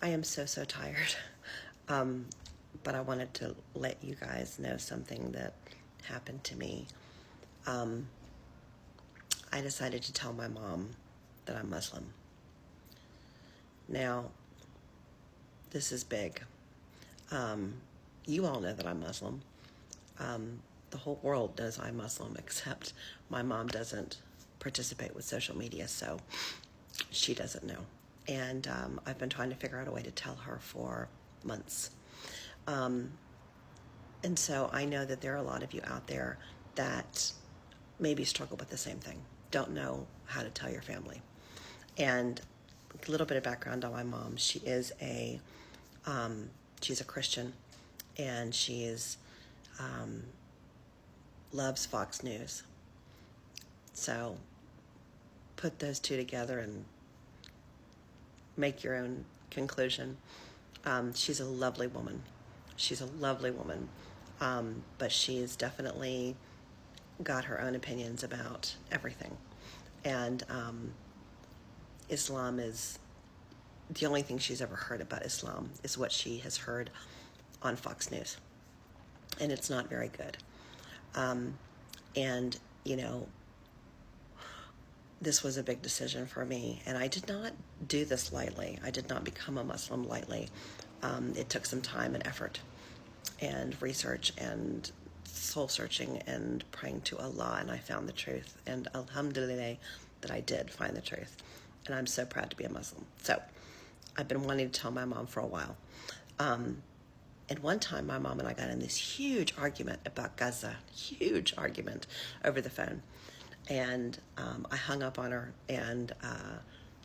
I am so tired. But I wanted to let you guys know something that happened to me. Um, I decided to tell my mom that I'm Muslim. Now, this is big. Um, you all know that I'm Muslim. The whole world knows I'm Muslim, except my mom doesn't participate with social media, so she doesn't know. And I've been trying to figure out a way to tell her for months. Um, and so I know that there are a lot of you out there that maybe struggle with the same thing, don't know how to tell your family. And a little bit of background on my mom. She's a Christian, and um, loves Fox News. So put those two together and make your own conclusion. She's a lovely woman. She's a lovely woman. But she's definitely got her own opinions about everything. And Islam is the only thing she's ever heard about Islam is what she has heard on Fox News. And it's not very good. And, you know, this was a big decision for me. And I did not do this lightly. I did not become a Muslim lightly. It took some time and effort and research and soul searching and praying to Allah, and I found the truth. And alhamdulillah that I did find the truth. And I'm so proud to be a Muslim. So I've been wanting to tell my mom for a while. And one time my mom and I got in this huge argument about Gaza, huge argument over the phone. And I hung up on her, and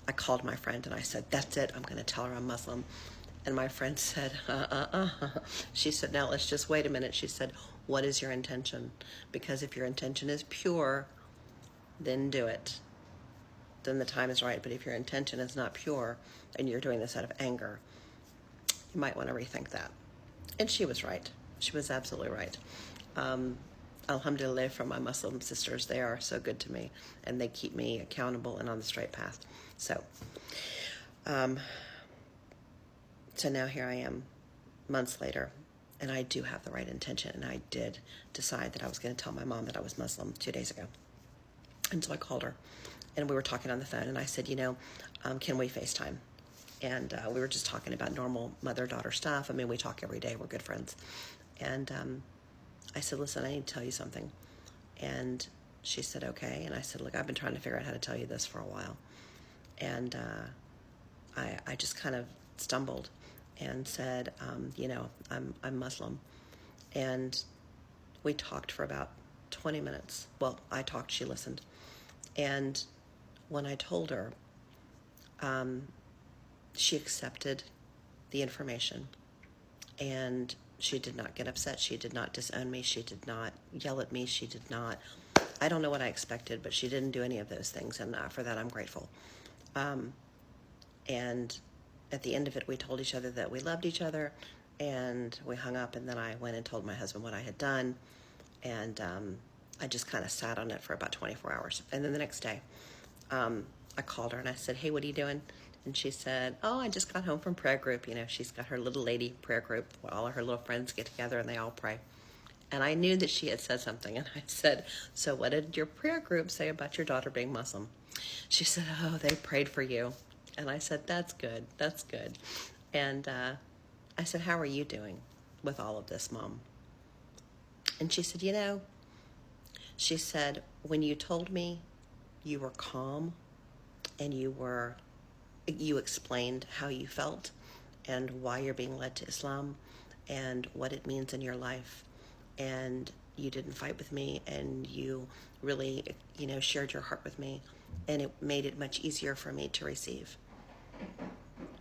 I called my friend and I said, that's it, I'm going to tell her I'm Muslim. And my friend said, She said, now let's just wait a minute. She said, what is your intention? Because if your intention is pure, then do it. Then the time is right. But if your intention is not pure and you're doing this out of anger, you might want to rethink that. And she was right. She was absolutely right. Alhamdulillah, from my Muslim sisters, they are so good to me, and they keep me accountable and on the straight path. So now here I am, months later, and I do have the right intention, and I did decide that I was going to tell my mom that I was Muslim 2 days ago. And so I called her, and we were talking on the phone, and I said, can we FaceTime? And we were just talking about normal mother-daughter stuff. I mean, we talk every day. We're good friends. And I said, listen, I need to tell you something. And she said, okay. And I said, look, I've been trying to figure out how to tell you this for a while. And I just kind of stumbled and said, I'm Muslim. And we talked for about 20 minutes. Well, I talked, she listened. And when I told her, she accepted the information, and she did not get upset. She did not disown me. She did not yell at me. She did not, I don't know what I expected, but she didn't do any of those things, and for that I'm grateful. And at the end of it, we told each other that we loved each other, and we hung up, and then I went and told my husband what I had done, and I just kind of sat on it for about 24 hours. And then the next day, I called her and I said, hey, what are you doing? And she said, oh, I just got home from prayer group. She's got her little lady prayer group where all of her little friends get together and they all pray. And I knew that she had said something. And I said, so what did your prayer group say about your daughter being Muslim? She said, oh, they prayed for you. And I said, that's good. That's good. And I said, how are you doing with all of this, Mom? And she said, she said, when you told me, you were calm, and you explained how you felt and why you're being led to Islam and what it means in your life. And you didn't fight with me, and you really, shared your heart with me, and it made it much easier for me to receive.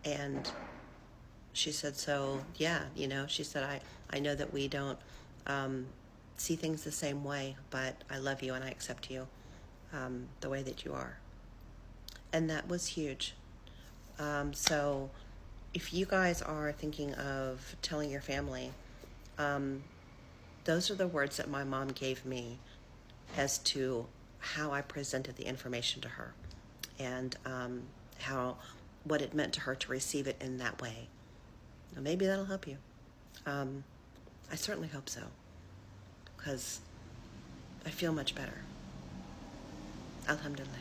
And she said, so yeah, she said, I know that we don't see things the same way, but I love you and I accept you the way that you are. And that was huge. So if you guys are thinking of telling your family, those are the words that my mom gave me as to how I presented the information to her, and how what it meant to her to receive it in that way. Now, maybe that'll help you. I certainly hope so, because I feel much better. Alhamdulillah.